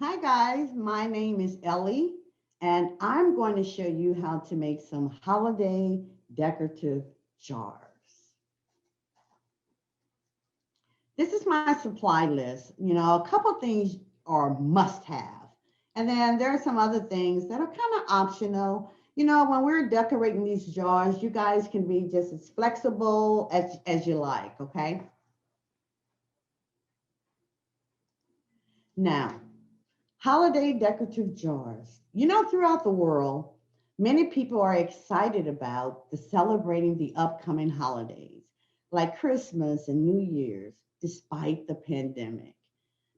Hi guys, my name is Ellie and I'm going to show you how to make some holiday decorative jars. This is my supply list. A couple things are must have. And then there are some other things that are kind of optional. When we're decorating these jars, you guys can be just as flexible as you like, okay? Now, holiday decorative jars. Throughout the world, many people are excited about the celebrating the upcoming holidays, like Christmas and New Year's, despite the pandemic.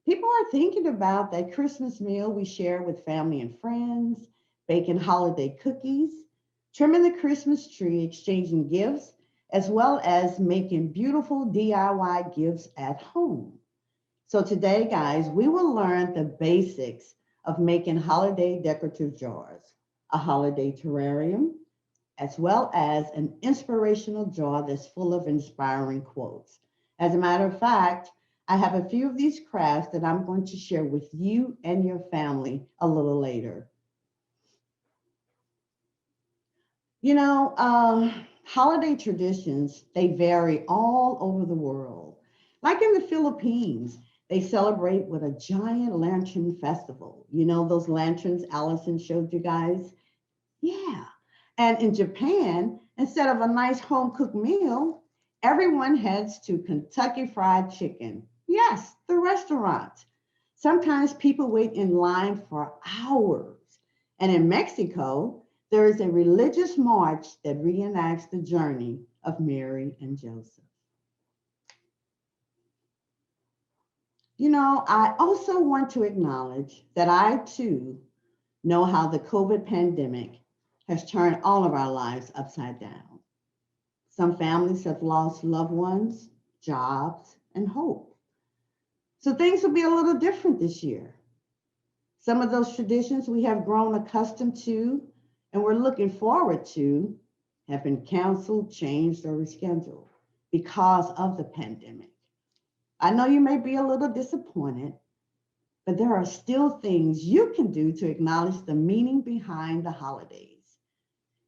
People are thinking about that Christmas meal we share with family and friends, baking holiday cookies, trimming the Christmas tree, exchanging gifts, as well as making beautiful DIY gifts at home. So today, guys, we will learn the basics of making holiday decorative jars, a holiday terrarium, as well as an inspirational jar that's full of inspiring quotes. As a matter of fact, I have a few of these crafts that I'm going to share with you and your family a little later. Holiday traditions, they vary all over the world. Like in the Philippines, they celebrate with a giant lantern festival. Those lanterns Allison showed you guys? Yeah. And in Japan, instead of a nice home cooked meal, everyone heads to Kentucky Fried Chicken. Yes, the restaurant. Sometimes people wait in line for hours. And in Mexico, there is a religious march that reenacts the journey of Mary and Joseph. I also want to acknowledge that I too know how the COVID pandemic has turned all of our lives upside down. Some families have lost loved ones, jobs, and hope. So things will be a little different this year. Some of those traditions we have grown accustomed to and we're looking forward to have been canceled, changed, or rescheduled because of the pandemic. I know you may be a little disappointed, but there are still things you can do to acknowledge the meaning behind the holidays.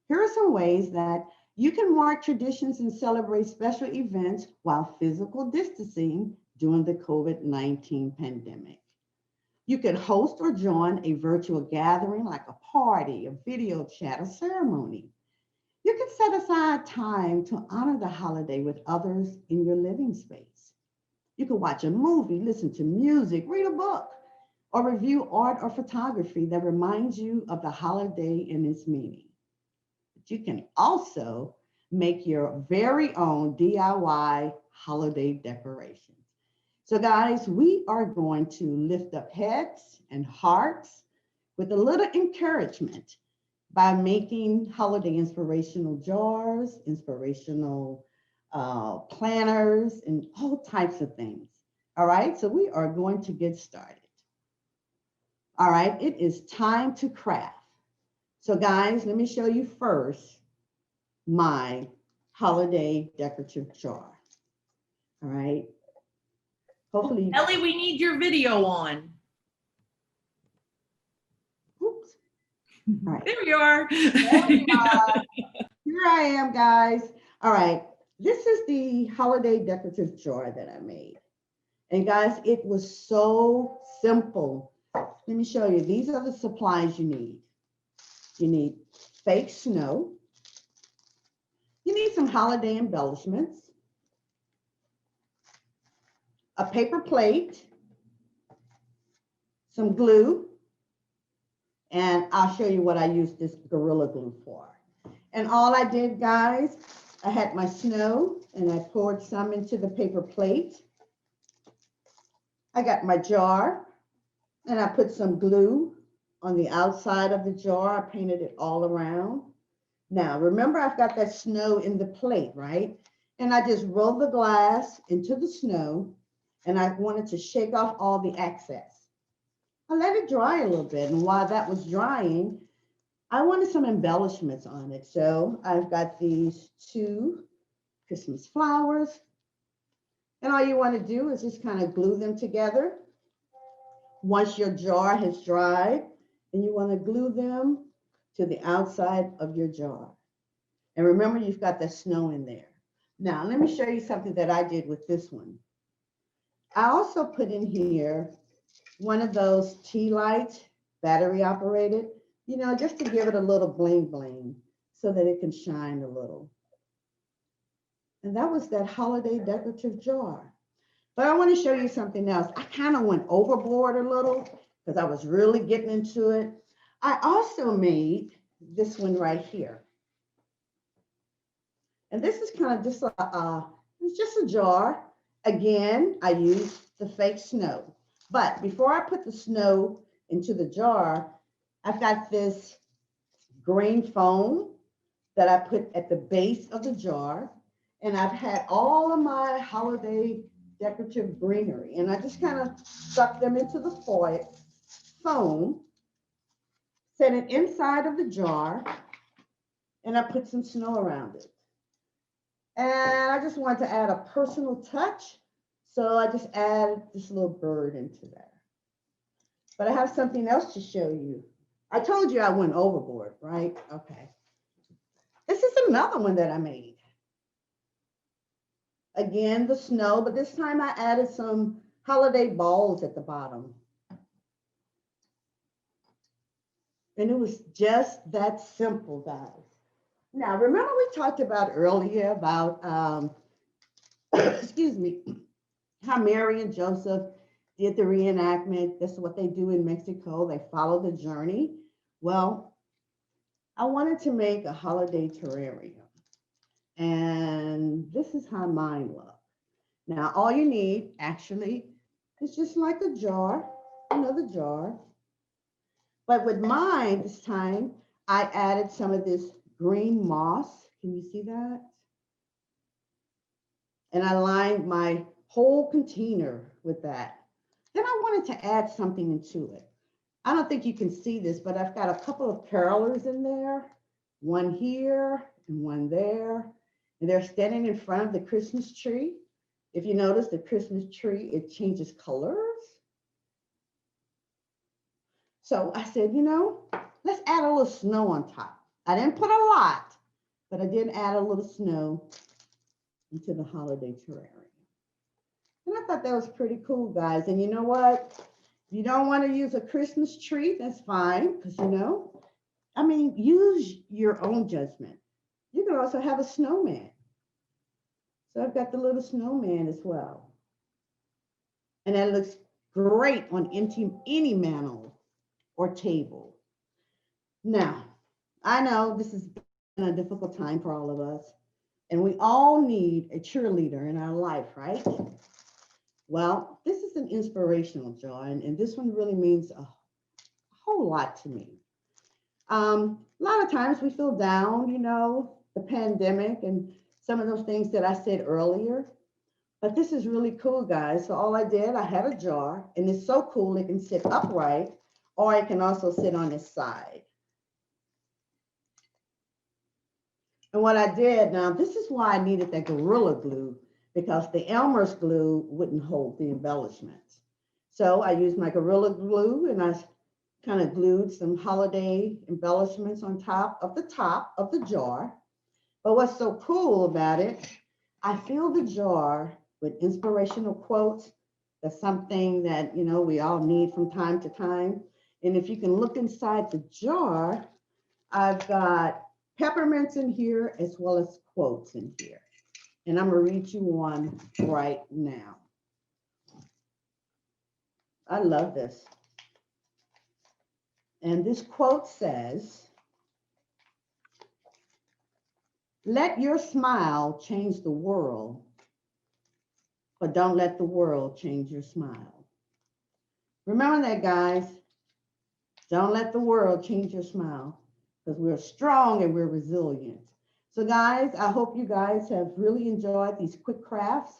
Here are some ways that you can mark traditions and celebrate special events while physical distancing during the COVID-19 pandemic. You can host or join a virtual gathering like a party, a video chat, a ceremony. You can set aside time to honor the holiday with others in your living space. You can watch a movie, listen to music, read a book, or review art or photography that reminds you of the holiday and its meaning. But you can also make your very own DIY holiday decorations. So, guys, we are going to lift up heads and hearts with a little encouragement by making holiday inspirational jars, inspirational planners, and all types of things. All right, so we are going to get started. All right, it is time to craft. So, guys, let me show you first my holiday decorative jar. All right, hopefully you Ellie, guys. we need your video on. Oops. All right. There you are. There we are. Here I am, guys. All right. This is the holiday decorative jar that I made. And guys, it was so simple. Let me show you. These are the supplies you need. You need fake snow. You need some holiday embellishments, a paper plate, some glue, and I'll show you what I used this Gorilla Glue for. And all I did, guys, I had my snow and I poured some into the paper plate. I got my jar and I put some glue on the outside of the jar. I painted it all around. Now, remember, I've got that snow in the plate, right? And I just rolled the glass into the snow and I wanted to shake off all the excess. I let it dry a little bit. And while that was drying, I wanted some embellishments on it. So I've got these two Christmas flowers. And all you want to do is just kind of glue them together. Once your jar has dried, then you want to glue them to the outside of your jar. And remember, you've got the snow in there. Now, let me show you something that I did with this one. I also put in here one of those tea lights, battery operated, just to give it a little bling bling so that it can shine a little. And that was that holiday decorative jar. But I want to show you something else. I kind of went overboard a little because I was really getting into it. I also made this one right here. And this is kind of just it's just a jar. Again, I used the fake snow. But before I put the snow into the jar, I've got this green foam that I put at the base of the jar. And I've had all of my holiday decorative greenery. And I just kind of stuck them into the foam, set it inside of the jar, and I put some snow around it. And I just wanted to add a personal touch. So I just added this little bird into there. But I have something else to show you. I told you I went overboard, right? Okay. This is another one that I made. Again, the snow, but this time I added some holiday balls at the bottom. And it was just that simple, guys. Now, remember we talked about earlier about, excuse me, how Mary and Joseph did the reenactment. This is what they do in Mexico. They follow the journey. Well, I wanted to make a holiday terrarium. And this is how mine look. Now, all you need actually is just like a jar, another jar. But with mine this time, I added some of this green moss. Can you see that? And I lined my whole container with that. Then I wanted to add something into it. I don't think you can see this, but I've got a couple of carolers in there, one here and one there. And they're standing in front of the Christmas tree. If you notice the Christmas tree, it changes colors. So I said, let's add a little snow on top. I didn't put a lot, but I did add a little snow into the holiday terrarium. And I thought that was pretty cool, guys. And you know what? If you don't want to use a Christmas tree, that's fine. Because, use your own judgment. You can also have a snowman. So I've got the little snowman as well. And that looks great on any mantle or table. Now, I know this has been a difficult time for all of us. And we all need a cheerleader in our life, right? Well, this is an inspirational jar, and this one really means a whole lot to me. A lot of times we feel down, the pandemic and some of those things that I said earlier. But this is really cool, guys. So all I did, I had a jar, and it's so cool it can sit upright, or it can also sit on its side. And what I did, now this is why I needed that Gorilla Glue, because the Elmer's glue wouldn't hold the embellishments. So I used my Gorilla Glue, and I kind of glued some holiday embellishments on top of the jar. But what's so cool about it, I fill the jar with inspirational quotes. That's something that, we all need from time to time. And if you can look inside the jar, I've got peppermints in here as well as quotes in here. And I'm gonna read you one right now. I love this. And this quote says, "Let your smile change the world, but don't let the world change your smile." Remember that, guys. Don't let the world change your smile, because we're strong and we're resilient. So guys, I hope you guys have really enjoyed these quick crafts.